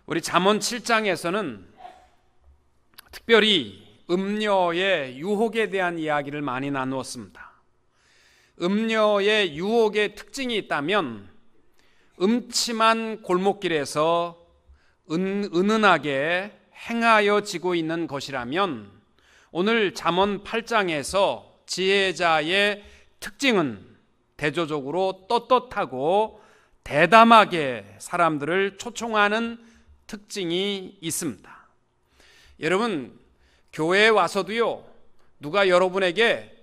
우리 잠언 7장에서는 특별히 음녀의 유혹에 대한 이야기를 많이 나누었습니다. 음녀의 유혹의 특징이 있다면 음침한 골목길에서 은은하게 행하여지고 있는 것이라면, 오늘 잠언 8장에서 지혜자의 특징은 대조적으로 떳떳하고 대담하게 사람들을 초청하는 특징이 있습니다. 여러분, 교회에 와서도요, 누가 여러분에게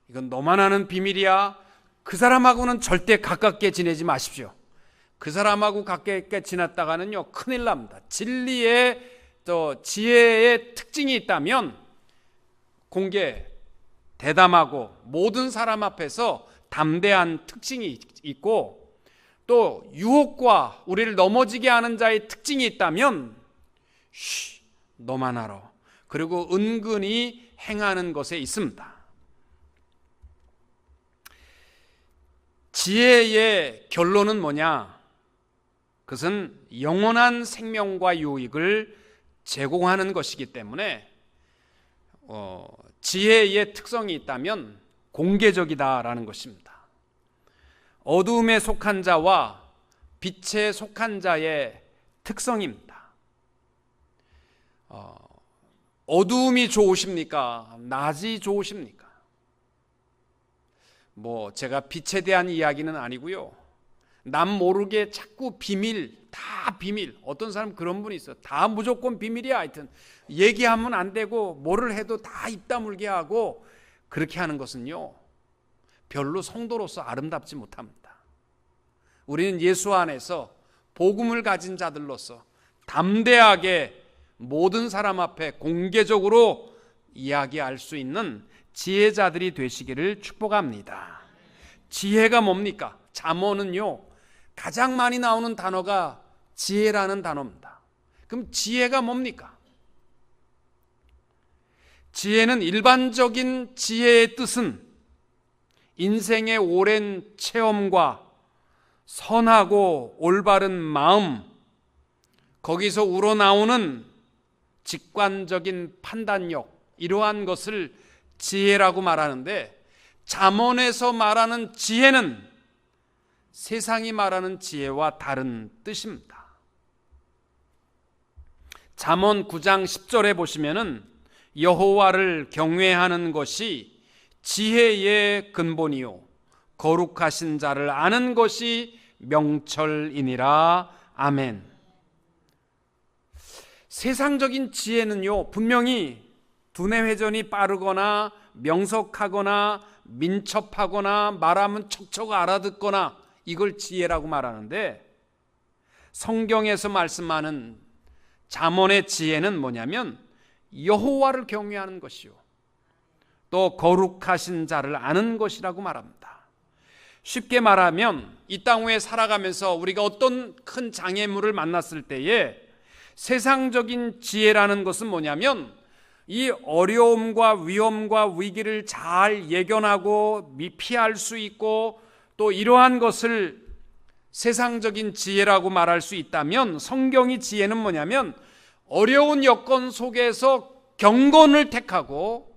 이건 너만 아는 비밀이야, 그 사람하고는 절대 가깝게 지내지 마십시오. 그 사람하고 가깝게 지냈다가는요 큰일 납니다. 진리의 지혜의 특징이 있다면 공개, 대담하고 모든 사람 앞에서 담대한 특징이 있고, 또 유혹과 우리를 넘어지게 하는 자의 특징이 있다면 너만 알아, 그리고 은근히 행하는 것에 있습니다. 지혜의 결론은 뭐냐? 그것은 영원한 생명과 유익을 제공하는 것이기 때문에 지혜의 특성이 있다면 공개적이다라는 것입니다. 어두움에 속한 자와 빛에 속한 자의 특성입니다. 어두움이 좋으십니까? 낮이 좋으십니까? 제가 빛에 대한 이야기는 아니고요, 남 모르게 자꾸 비밀, 다 비밀. 어떤 사람 그런 분이 있어. 다 무조건 비밀이야. 하여튼 얘기하면 안 되고 뭐를 해도 다 입 다물게 하고, 그렇게 하는 것은요 별로 성도로서 아름답지 못합니다. 우리는 예수 안에서 복음을 가진 자들로서 담대하게 모든 사람 앞에 공개적으로 이야기할 수 있는 지혜자들이 되시기를 축복합니다. 지혜가 뭡니까? 잠언은요 가장 많이 나오는 단어가 지혜라는 단어입니다. 그럼 지혜가 뭡니까? 지혜는 일반적인 지혜의 뜻은 인생의 오랜 체험과 선하고 올바른 마음, 거기서 우러나오는 직관적인 판단력, 이러한 것을 지혜라고 말하는데, 잠언에서 말하는 지혜는 세상이 말하는 지혜와 다른 뜻입니다. 잠언 9장 10절에 보시면은 여호와를 경외하는 것이 지혜의 근본이요 거룩하신 자를 아는 것이 명철이니라. 아멘. 세상적인 지혜는요 분명히 두뇌 회전이 빠르거나 명석하거나 민첩하거나 말하면 척척 알아듣거나, 이걸 지혜라고 말하는데, 성경에서 말씀하는 잠언의 지혜는 뭐냐면 여호와를 경외하는 것이요 또 거룩하신 자를 아는 것이라고 말합니다. 쉽게 말하면 이 땅 위에 살아가면서 우리가 어떤 큰 장애물을 만났을 때에 세상적인 지혜라는 것은 뭐냐면, 이 어려움과 위험과 위기를 잘 예견하고 피할 수 있고, 또 이러한 것을 세상적인 지혜라고 말할 수 있다면, 성경의 지혜는 뭐냐면 어려운 여건 속에서 경건을 택하고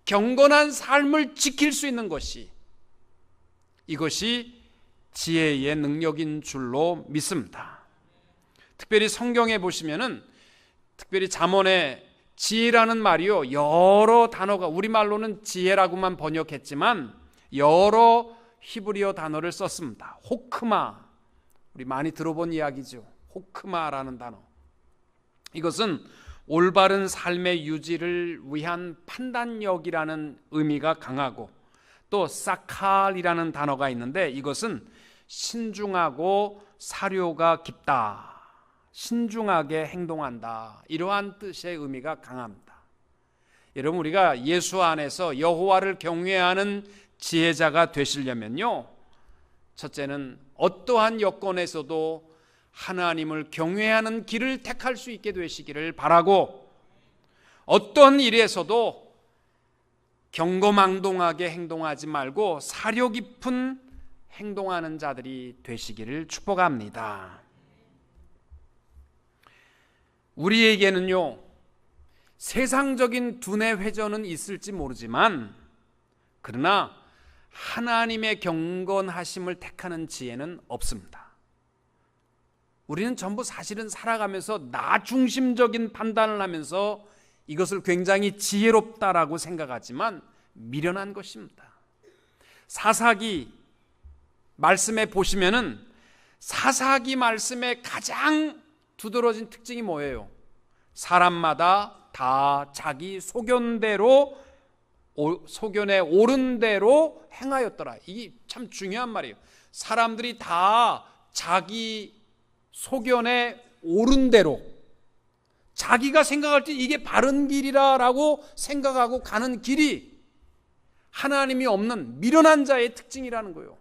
경건한 삶을 지킬 수 있는 것이, 이것이 지혜의 능력인 줄로 믿습니다. 특별히 성경에 보시면은, 특별히 잠언에 지혜라는 말이요 여러 단어가, 우리말로는 지혜라고만 번역했지만 여러 히브리어 단어를 썼습니다. 호크마, 우리 많이 들어본 이야기죠. 호크마라는 단어, 이것은 올바른 삶의 유지를 위한 판단력이라는 의미가 강하고, 또 사칼이라는 단어가 있는데 이것은 신중하고 사료가 깊다, 신중하게 행동한다, 이러한 뜻의 의미가 강합니다. 여러분, 우리가 예수 안에서 여호와를 경외하는 지혜자가 되시려면요, 첫째는 어떠한 여건에서도 하나님을 경외하는 길을 택할 수 있게 되시기를 바라고, 어떤 일에서도 경거망동하게 행동하지 말고 사려 깊은 행동하는 자들이 되시기를 축복합니다. 우리에게는요, 세상적인 두뇌 회전은 있을지 모르지만, 그러나 하나님의 경건하심을 택하는 지혜는 없습니다. 우리는 전부 사실은 살아가면서 나 중심적인 판단을 하면서 이것을 굉장히 지혜롭다라고 생각하지만 미련한 것입니다. 사사기 말씀에 보시면은 사사기 말씀의 가장 두드러진 특징이 뭐예요? 사람마다 다 자기 소견에 옳은 대로 행하였더라. 이게 참 중요한 말이에요. 사람들이 다 자기 소견에 옳은 대로, 자기가 생각할 때 이게 바른 길이라고 생각하고 가는 길이 하나님이 없는 미련한 자의 특징이라는 거예요.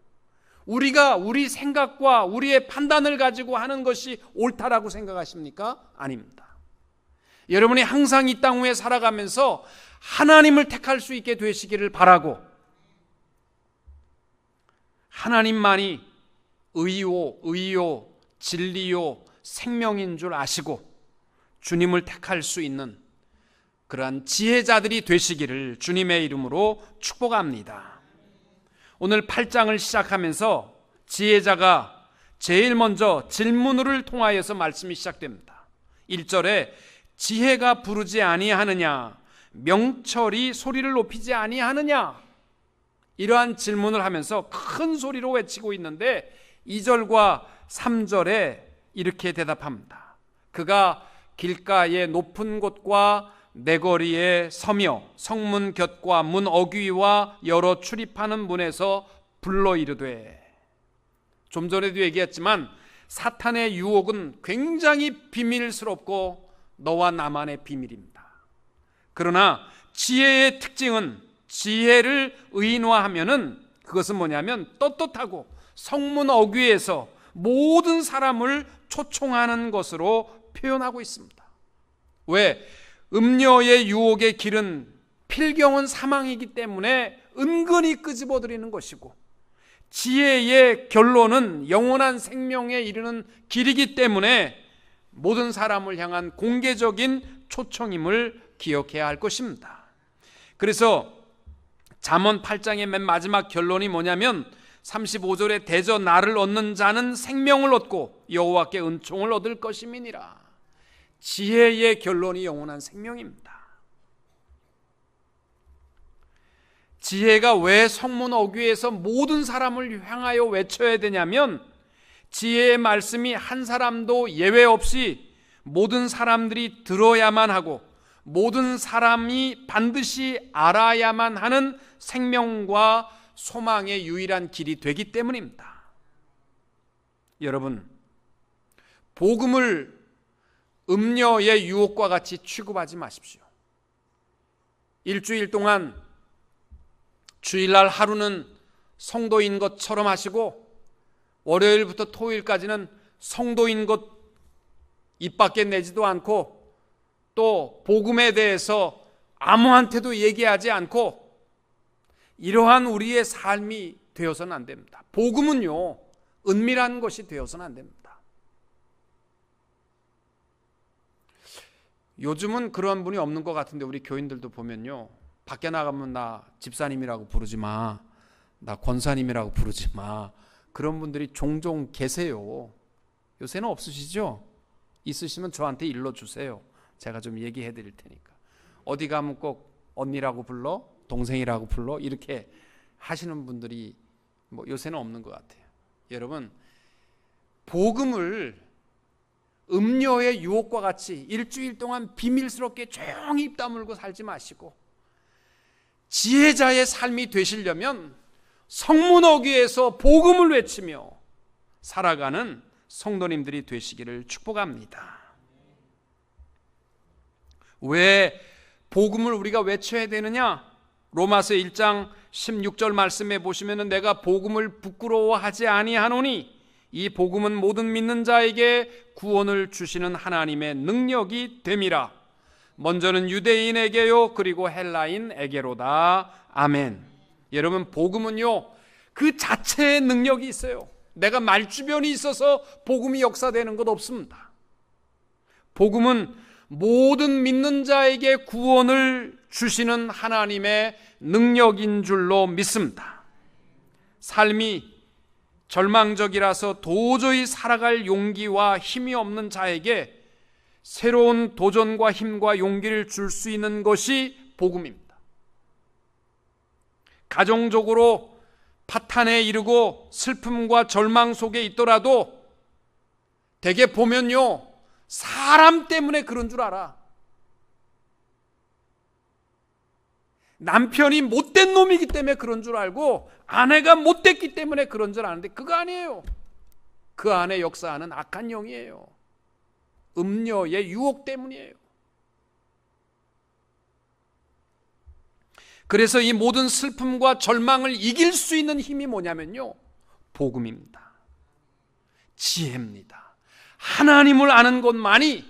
우리가 우리 생각과 우리의 판단을 가지고 하는 것이 옳다라고 생각하십니까? 아닙니다. 여러분이 항상 이 땅 위에 살아가면서 하나님을 택할 수 있게 되시기를 바라고, 하나님만이 의요, 진리요, 생명인 줄 아시고 주님을 택할 수 있는 그러한 지혜자들이 되시기를 주님의 이름으로 축복합니다. 오늘 8장을 시작하면서 지혜자가 제일 먼저 질문을 통하여서 말씀이 시작됩니다. 1절에 지혜가 부르지 아니하느냐, 명철이 소리를 높이지 아니하느냐, 이러한 질문을 하면서 큰 소리로 외치고 있는데 2절과 3절에 이렇게 대답합니다. 그가 길가의 높은 곳과 내거리에 서며 성문 곁과 문 어귀와 여러 출입하는 문에서 불러 이르되. 좀 전에도 얘기했지만 사탄의 유혹은 굉장히 비밀스럽고 너와 나만의 비밀입니다. 그러나 지혜의 특징은, 지혜를 의인화하면은 그것은 뭐냐면 떳떳하고 성문 어귀에서 모든 사람을 초청하는 것으로 표현하고 있습니다. 왜? 음녀의 유혹의 길은 필경은 사망이기 때문에 은근히 끄집어들이는 것이고, 지혜의 결론은 영원한 생명에 이르는 길이기 때문에 모든 사람을 향한 공개적인 초청임을 기억해야 할 것입니다. 그래서 잠언 8장의 맨 마지막 결론이 뭐냐면 35절에 대저 나를 얻는 자는 생명을 얻고 여호와께 은총을 얻을 것임이니라. 지혜의 결론이 영원한 생명입니다. 지혜가 왜 성문 어귀에서 모든 사람을 향하여 외쳐야 되냐면, 지혜의 말씀이 한 사람도 예외 없이 모든 사람들이 들어야만 하고 모든 사람이 반드시 알아야만 하는 생명과 소망의 유일한 길이 되기 때문입니다. 여러분, 복음을 음녀의 유혹과 같이 취급하지 마십시오. 일주일 동안 주일날 하루는 성도인 것처럼 하시고 월요일부터 토요일까지는 성도인 것 입 밖에 내지도 않고 또 복음에 대해서 아무한테도 얘기하지 않고 이러한 우리의 삶이 되어서는 안 됩니다. 복음은요, 은밀한 것이 되어서는 안 됩니다. 요즘은 그런 분이 없는 것 같은데 우리 교인들도 보면요, 밖에 나가면 나 집사님이라고 부르지 마, 나 권사님이라고 부르지 마, 그런 분들이 종종 계세요. 요새는 없으시죠? 있으시면 저한테 일러주세요. 제가 좀 얘기해 드릴 테니까. 어디 가면 꼭 언니라고 불러, 동생이라고 불러, 이렇게 하시는 분들이 뭐 요새는 없는 것 같아요. 여러분, 복음을 음료의 유혹과 같이 일주일 동안 비밀스럽게 조용히 입 다물고 살지 마시고, 지혜자의 삶이 되시려면 성문 어귀에서 복음을 외치며 살아가는 성도님들이 되시기를 축복합니다. 왜 복음을 우리가 외쳐야 되느냐? 로마서 1장 16절 말씀에 보시면 내가 복음을 부끄러워하지 아니하노니 이 복음은 모든 믿는 자에게 구원을 주시는 하나님의 능력이 됨이라. 먼저는 유대인에게요 그리고 헬라인에게로다. 아멘. 여러분, 복음은요 그 자체의 능력이 있어요. 내가 말주변이 있어서 복음이 역사되는 것 없습니다. 복음은 모든 믿는 자에게 구원을 주시는 하나님의 능력인 줄로 믿습니다. 삶이 절망적이라서 도저히 살아갈 용기와 힘이 없는 자에게 새로운 도전과 힘과 용기를 줄 수 있는 것이 복음입니다. 가정적으로 파탄에 이르고 슬픔과 절망 속에 있더라도 대개 보면요, 사람 때문에 그런 줄 알아. 남편이 못된 놈이기 때문에 그런 줄 알고 아내가 못됐기 때문에 그런 줄 아는데 그거 아니에요. 그 안에 역사하는 악한 영이에요. 음녀의 유혹 때문이에요. 그래서 이 모든 슬픔과 절망을 이길 수 있는 힘이 뭐냐면요, 복음입니다. 지혜입니다. 하나님을 아는 것만이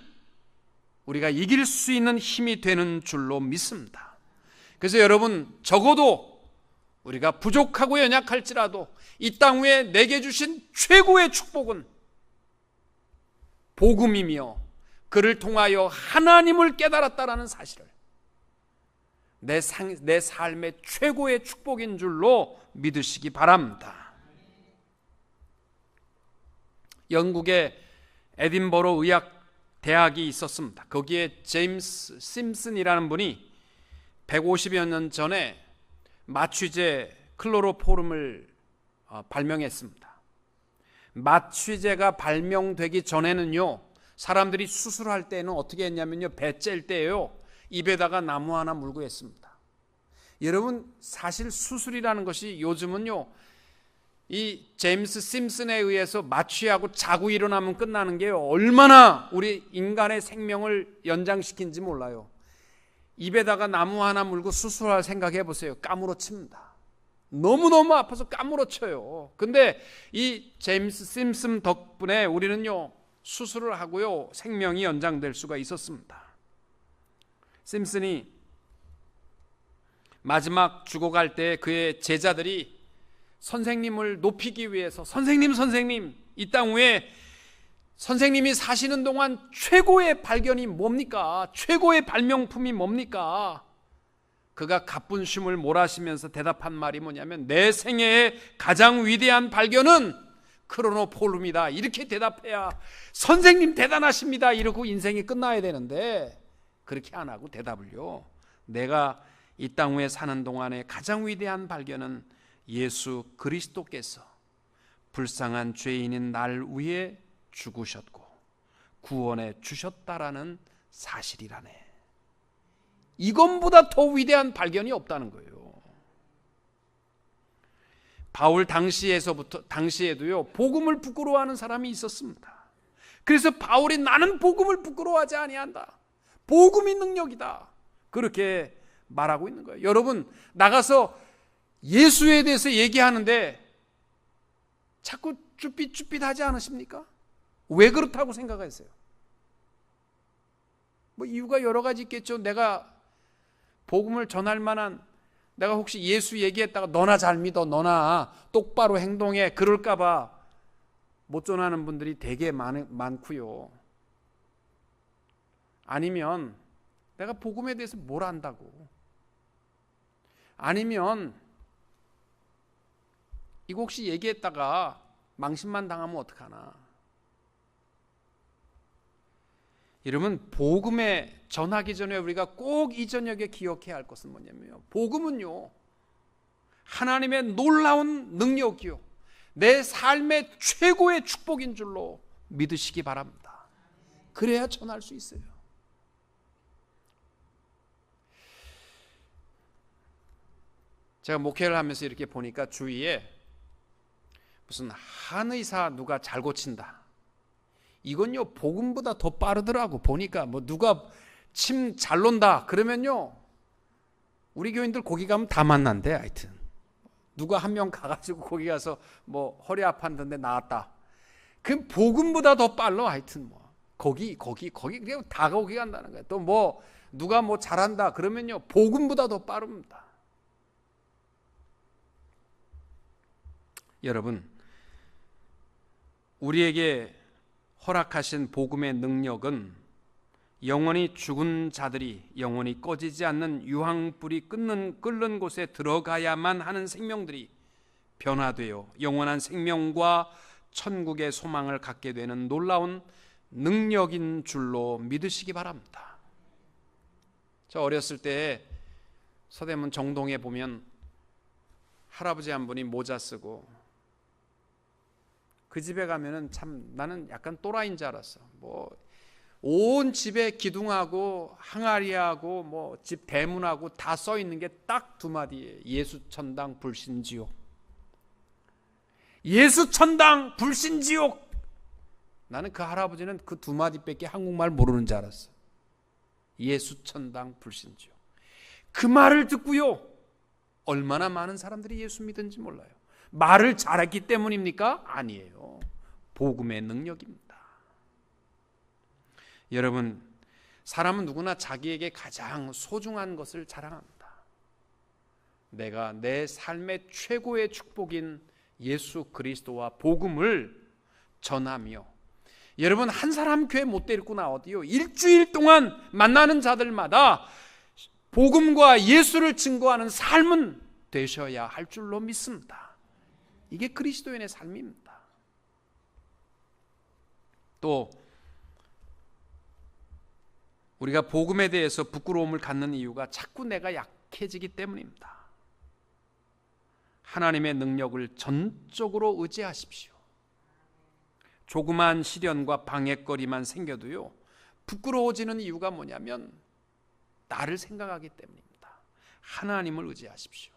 우리가 이길 수 있는 힘이 되는 줄로 믿습니다. 그래서 여러분, 적어도 우리가 부족하고 연약할지라도 이 땅 위에 내게 주신 최고의 축복은 복음이며 그를 통하여 하나님을 깨달았다라는 사실을 내 삶의 최고의 축복인 줄로 믿으시기 바랍니다. 영국의 에딘버러 의학 대학이 있었습니다. 거기에 제임스 심슨이라는 분이 150여 년 전에 마취제 클로로포름을 발명했습니다. 마취제가 발명되기 전에는요, 사람들이 수술할 때는 어떻게 했냐면요, 배 짤 때요, 입에다가 나무 하나 물고 했습니다. 여러분, 사실 수술이라는 것이 요즘은요, 이 제임스 심슨에 의해서 마취하고 자고 일어나면 끝나는 게요, 얼마나 우리 인간의 생명을 연장시킨지 몰라요. 입에다가 나무 하나 물고 수술할 생각해 보세요. 까무러칩니다. 너무너무 아파서 까무러쳐요. 근데 이 제임스 심슨 덕분에 우리는요, 수술을 하고요, 생명이 연장될 수가 있었습니다. 심슨이 마지막 죽어갈 때 그의 제자들이 선생님을 높이기 위해서 선생님, 이 땅 위에 선생님이 사시는 동안 최고의 발견이 뭡니까? 최고의 발명품이 뭡니까? 그가 가쁜 쉼을 몰아쉬면서 대답한 말이 뭐냐면, 내 생애의 가장 위대한 발견은 크로노폴름이다. 이렇게 대답해야 선생님 대단하십니다 이러고 인생이 끝나야 되는데, 그렇게 안 하고 대답을요, 내가 이 땅 위에 사는 동안에 가장 위대한 발견은 예수 그리스도께서 불쌍한 죄인인 날 위해 죽으셨고 구원해 주셨다라는 사실이라네. 이것보다 더 위대한 발견이 없다는 거예요. 바울 당시에도요, 복음을 부끄러워하는 사람이 있었습니다. 그래서 바울이 나는 복음을 부끄러워하지 아니한다, 복음이 능력이다, 그렇게 말하고 있는 거예요. 여러분, 나가서 예수에 대해서 얘기하는데 자꾸 쭈삣쭈삣하지 않으십니까? 왜 그렇다고 생각하세요? 뭐 이유가 여러 가지 있겠죠. 내가 복음을 전할 만한, 내가 혹시 예수 얘기했다가 너나 잘 믿어, 너나 똑바로 행동해, 그럴까 봐 못 전하는 분들이 되게 많고요. 아니면 내가 복음에 대해서 뭘 안다고, 아니면 이거 혹시 얘기했다가 망신만 당하면 어떡하나. 이러면 복음에 전하기 전에 우리가 꼭 이 저녁에 기억해야 할 것은 뭐냐면요, 복음은요, 하나님의 놀라운 능력이요, 내 삶의 최고의 축복인 줄로 믿으시기 바랍니다. 그래야 전할 수 있어요. 제가 목회를 하면서 이렇게 보니까 주위에 무슨 한의사 누가 잘 고친다, 이건요 복음보다 더 빠르더라고. 보니까 뭐 누가 침 잘 논다 그러면요, 우리 교인들 거기 가면 다 만난대. 하여튼 누가 한 명 가가지고 거기 가서 뭐 허리 아팠는데 나았다, 그 복음보다 더 빨라. 하여튼 뭐 거기 그냥 다 거기 간다는 거예요. 또 뭐 누가 뭐 잘한다 그러면요, 복음보다 더 빠릅니다. 여러분, 우리에게 허락하신 복음의 능력은 영원히 죽은 자들이 영원히 꺼지지 않는 유황불이 끓는 곳에 들어가야만 하는 생명들이 변화되어 영원한 생명과 천국의 소망을 갖게 되는 놀라운 능력인 줄로 믿으시기 바랍니다. 저 어렸을 때 서대문 정동에 보면 할아버지 한 분이 모자 쓰고, 그 집에 가면은 참 나는 약간 또라이인 줄 알았어. 온 집에 기둥하고 항아리하고 집 대문하고 다 써 있는 게 딱 두 마디예요. 예수천당 불신지옥. 예수천당 불신지옥. 나는 그 할아버지는 그 두 마디밖에 한국말 모르는 줄 알았어. 예수천당 불신지옥. 그 말을 듣고요, 얼마나 많은 사람들이 예수 믿은지 몰라요. 말을 잘했기 때문입니까? 아니에요. 복음의 능력입니다. 여러분, 사람은 누구나 자기에게 가장 소중한 것을 자랑합니다. 내가 내 삶의 최고의 축복인 예수 그리스도와 복음을 전하며, 여러분, 한 사람 교회 못 데리고 나와도요, 일주일 동안 만나는 자들마다 복음과 예수를 증거하는 삶은 되셔야 할 줄로 믿습니다. 이게 그리스도인의 삶입니다. 또 우리가 복음에 대해서 부끄러움을 갖는 이유가 자꾸 내가 약해지기 때문입니다. 하나님의 능력을 전적으로 의지하십시오. 조그만 시련과 방해거리만 생겨도요, 부끄러워지는 이유가 뭐냐면 나를 생각하기 때문입니다. 하나님을 의지하십시오.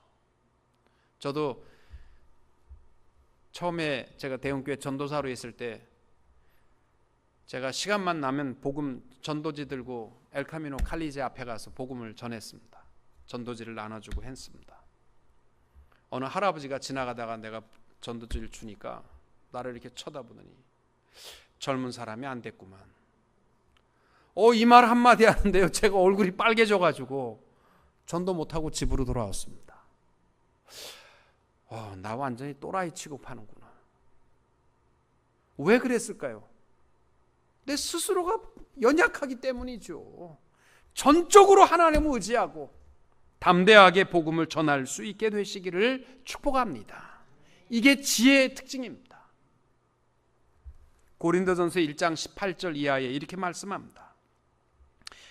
저도 처음에 제가 대형교회 전도사로 있을 때 제가 시간만 나면 복음 전도지 들고 엘카미노 칼리제 앞에 가서 복음을 전했습니다. 전도지를 나눠주고 했습니다. 어느 할아버지가 지나가다가 내가 전도지를 주니까 나를 이렇게 쳐다보더니 젊은 사람이 안 됐구만. 이 말 한마디 하는데요, 제가 얼굴이 빨개져가지고 전도 못하고 집으로 돌아왔습니다. 나 완전히 또라이 취급하는구나. 왜 그랬을까요? 내 스스로가 연약하기 때문이죠. 전적으로 하나님을 의지하고 담대하게 복음을 전할 수 있게 되시기를 축복합니다. 이게 지혜의 특징입니다. 고린도전서 1장 18절 이하에 이렇게 말씀합니다.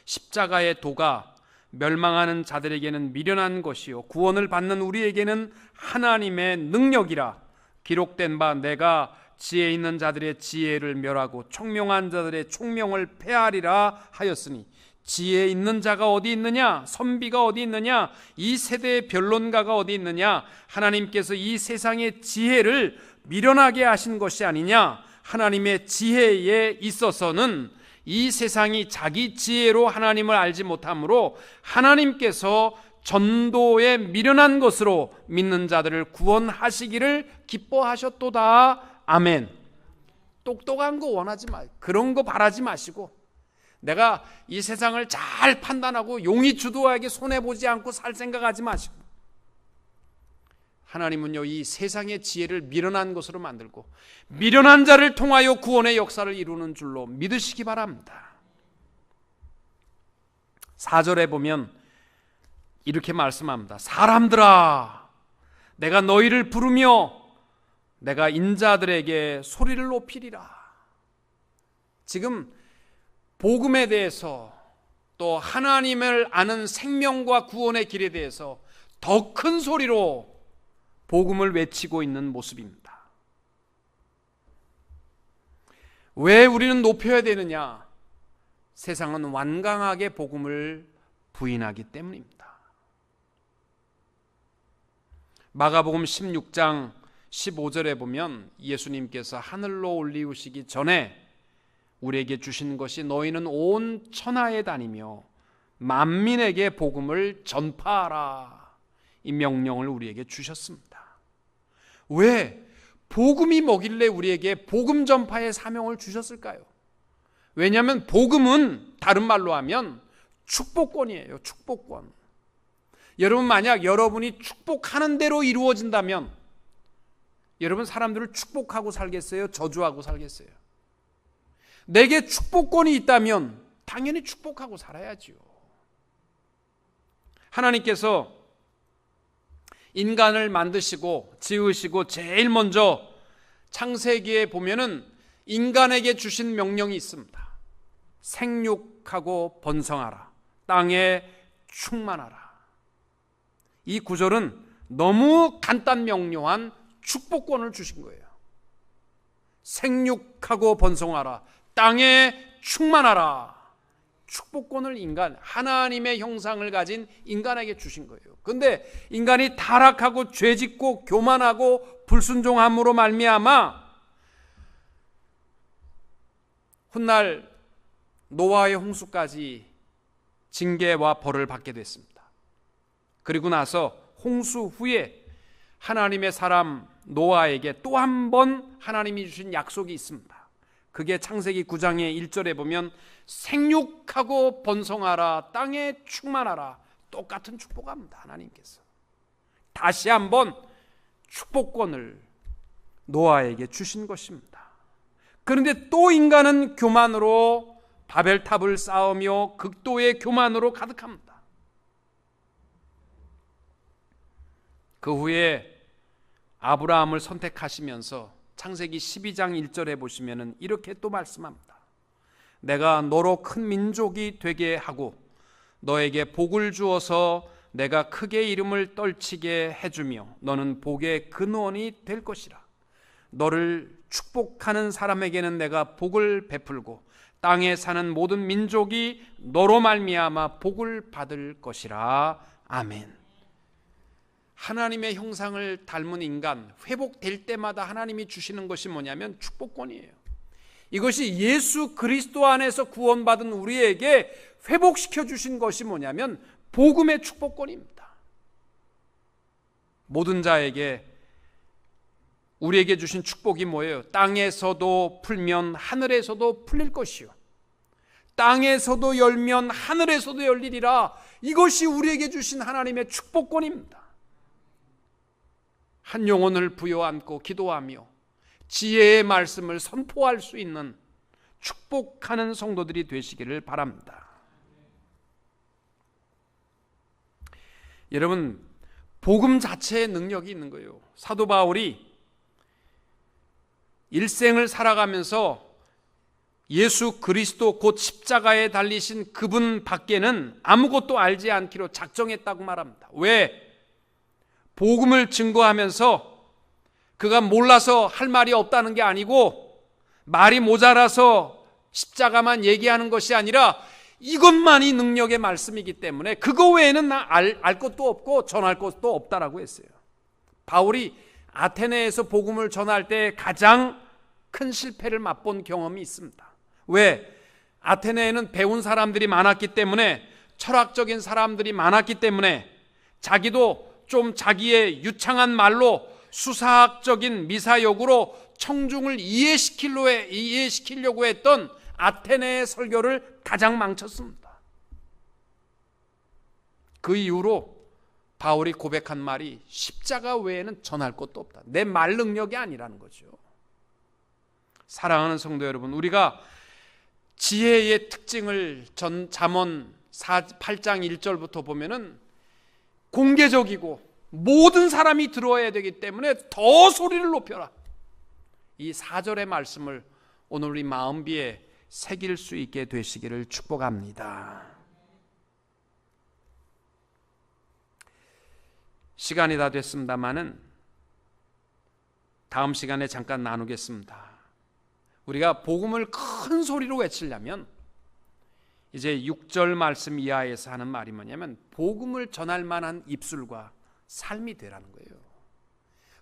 십자가의 도가 멸망하는 자들에게는 미련한 것이요 구원을 받는 우리에게는 하나님의 능력이라. 기록된 바 내가 지혜 있는 자들의 지혜를 멸하고 총명한 자들의 총명을 폐하리라 하였으니, 지혜 있는 자가 어디 있느냐? 선비가 어디 있느냐? 이 세대의 변론가가 어디 있느냐? 하나님께서 이 세상의 지혜를 미련하게 하신 것이 아니냐? 하나님의 지혜에 있어서는 이 세상이 자기 지혜로 하나님을 알지 못하므로 하나님께서 전도에 미련한 것으로 믿는 자들을 구원하시기를 기뻐하셨도다. 아멘. 똑똑한 거 원하지 마세요. 그런 거 바라지 마시고, 내가 이 세상을 잘 판단하고 용이 주도하게 손해보지 않고 살 생각하지 마시고, 하나님은요, 이 세상의 지혜를 미련한 것으로 만들고 미련한 자를 통하여 구원의 역사를 이루는 줄로 믿으시기 바랍니다. 4절에 보면 이렇게 말씀합니다. 사람들아, 내가 너희를 부르며 내가 인자들에게 소리를 높이리라. 지금 복음에 대해서, 또 하나님을 아는 생명과 구원의 길에 대해서 더 큰 소리로 복음을 외치고 있는 모습입니다. 왜 우리는 높여야 되느냐? 세상은 완강하게 복음을 부인하기 때문입니다. 마가복음 16장 15절에 보면 예수님께서 하늘로 올리우시기 전에 우리에게 주신 것이 너희는 온 천하에 다니며 만민에게 복음을 전파하라, 이 명령을 우리에게 주셨습니다. 왜? 복음이 뭐길래 우리에게 복음 전파의 사명을 주셨을까요? 왜냐하면 복음은 다른 말로 하면 축복권이에요. 축복권. 여러분, 만약 여러분이 축복하는 대로 이루어진다면 여러분 사람들을 축복하고 살겠어요? 저주하고 살겠어요? 내게 축복권이 있다면 당연히 축복하고 살아야지요. 하나님께서 인간을 만드시고 지으시고 제일 먼저 창세기에 보면은 인간에게 주신 명령이 있습니다. 생육하고 번성하라. 땅에 충만하라. 이 구절은 너무 간단 명료한 축복권을 주신 거예요. 생육하고 번성하라. 땅에 충만하라. 축복권을 하나님의 형상을 가진 인간에게 주신 거예요. 그런데 인간이 타락하고 죄짓고 교만하고 불순종함으로 말미암아 훗날 노아의 홍수까지 징계와 벌을 받게 됐습니다. 그리고 나서 홍수 후에 하나님의 사람 노아에게 또 한 번 하나님이 주신 약속이 있습니다. 그게 창세기 9장의 1절에 보면 생육하고 번성하라, 땅에 충만하라. 똑같은 축복합니다. 하나님께서 다시 한번 축복권을 노아에게 주신 것입니다. 그런데 또 인간은 교만으로 바벨탑을 쌓으며 극도의 교만으로 가득합니다. 그 후에 아브라함을 선택하시면서 창세기 12장 1절에 보시면 이렇게 또 말씀합니다. 내가 너로 큰 민족이 되게 하고 너에게 복을 주어서 내가 크게 이름을 떨치게 해주며 너는 복의 근원이 될 것이라. 너를 축복하는 사람에게는 내가 복을 베풀고 땅에 사는 모든 민족이 너로 말미암아 복을 받을 것이라. 아멘. 하나님의 형상을 닮은 인간, 회복될 때마다 하나님이 주시는 것이 뭐냐면 축복권이에요. 이것이 예수 그리스도 안에서 구원받은 우리에게 회복시켜 주신 것이 뭐냐면 복음의 축복권입니다. 모든 자에게 우리에게 주신 축복이 뭐예요? 땅에서도 풀면 하늘에서도 풀릴 것이요, 땅에서도 열면 하늘에서도 열리리라. 이것이 우리에게 주신 하나님의 축복권입니다. 한 영혼을 부여안고 기도하며 지혜의 말씀을 선포할 수 있는 축복하는 성도들이 되시기를 바랍니다. 여러분, 복음 자체의 능력이 있는 거예요. 사도 바울이 일생을 살아가면서 예수 그리스도 곧 십자가에 달리신 그분 밖에는 아무것도 알지 않기로 작정했다고 말합니다. 왜? 복음을 증거하면서 그가 몰라서 할 말이 없다는 게 아니고 말이 모자라서 십자가만 얘기하는 것이 아니라 이것만이 능력의 말씀이기 때문에 그거 외에는 알 것도 없고 전할 것도 없다라고 했어요. 바울이 아테네에서 복음을 전할 때 가장 큰 실패를 맛본 경험이 있습니다. 왜? 아테네에는 배운 사람들이 많았기 때문에, 철학적인 사람들이 많았기 때문에 자기도 좀 자기의 유창한 말로 수사학적인 미사역으로 청중을 이해시키려고 했던 아테네의 설교를 가장 망쳤습니다. 그 이후로 바울이 고백한 말이 십자가 외에는 전할 것도 없다. 내 말 능력이 아니라는 거죠. 사랑하는 성도 여러분, 우리가 지혜의 특징을 잠언 8장 1절부터 보면은 공개적이고 모든 사람이 들어야 되기 때문에 더 소리를 높여라. 이 4절의 말씀을 오늘 우리 마음비에 새길 수 있게 되시기를 축복합니다. 시간이 다 됐습니다마는 다음 시간에 잠깐 나누겠습니다. 우리가 복음을 큰 소리로 외치려면 이제 6절 말씀 이하에서 하는 말이 뭐냐면 복음을 전할 만한 입술과 삶이 되라는 거예요.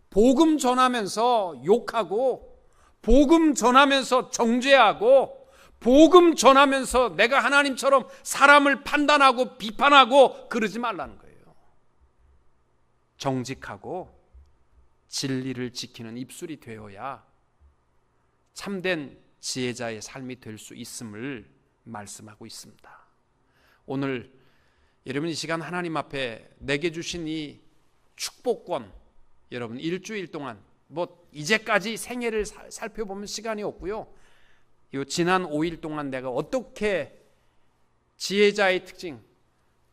복음 전하면서 욕하고, 복음 전하면서 정죄하고, 복음 전하면서 내가 하나님처럼 사람을 판단하고 비판하고 그러지 말라는 거예요. 정직하고 진리를 지키는 입술이 되어야 참된 지혜자의 삶이 될 수 있음을 말씀하고 있습니다. 오늘 여러분 이 시간 하나님 앞에 내게 주신 이 축복권, 여러분 일주일 동안 이제까지 생애를 살펴보면 시간이 없고요. 이 지난 5일 동안 내가 어떻게 지혜자의 특징,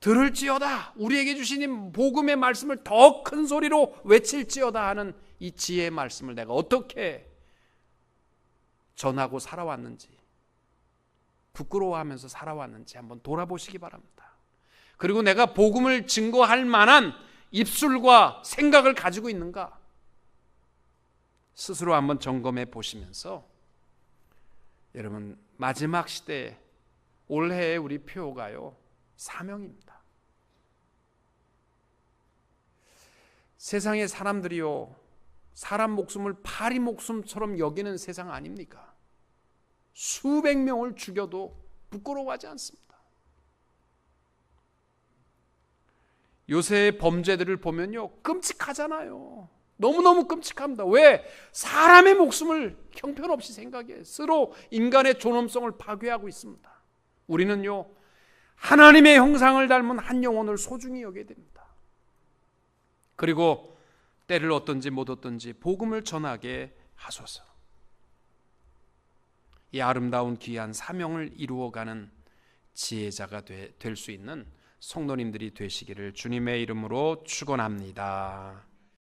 들을지어다, 우리에게 주신 복음의 말씀을 더 큰 소리로 외칠지어다 하는 이 지혜의 말씀을 내가 어떻게 전하고 살아왔는지, 부끄러워하면서 살아왔는지 한번 돌아보시기 바랍니다. 그리고 내가 복음을 증거할 만한 입술과 생각을 가지고 있는가 스스로 한번 점검해 보시면서, 여러분, 마지막 시대에 올해의 우리 표가요, 사명입니다. 세상의 사람들이요, 사람 목숨을 파리 목숨처럼 여기는 세상 아닙니까? 수백 명을 죽여도 부끄러워하지 않습니다. 요새의 범죄들을 보면요, 끔찍하잖아요. 너무너무 끔찍합니다. 왜? 사람의 목숨을 형편없이 생각해 서로 인간의 존엄성을 파괴하고 있습니다. 우리는요, 하나님의 형상을 닮은 한 영혼을 소중히 여겨야 됩니다. 그리고 때를 얻든지 못 얻든지 복음을 전하게 하소서. 이 아름다운 귀한 사명을 이루어가는 지혜자가 될 수 있는 성도님들이 되시기를 주님의 이름으로 축원합니다.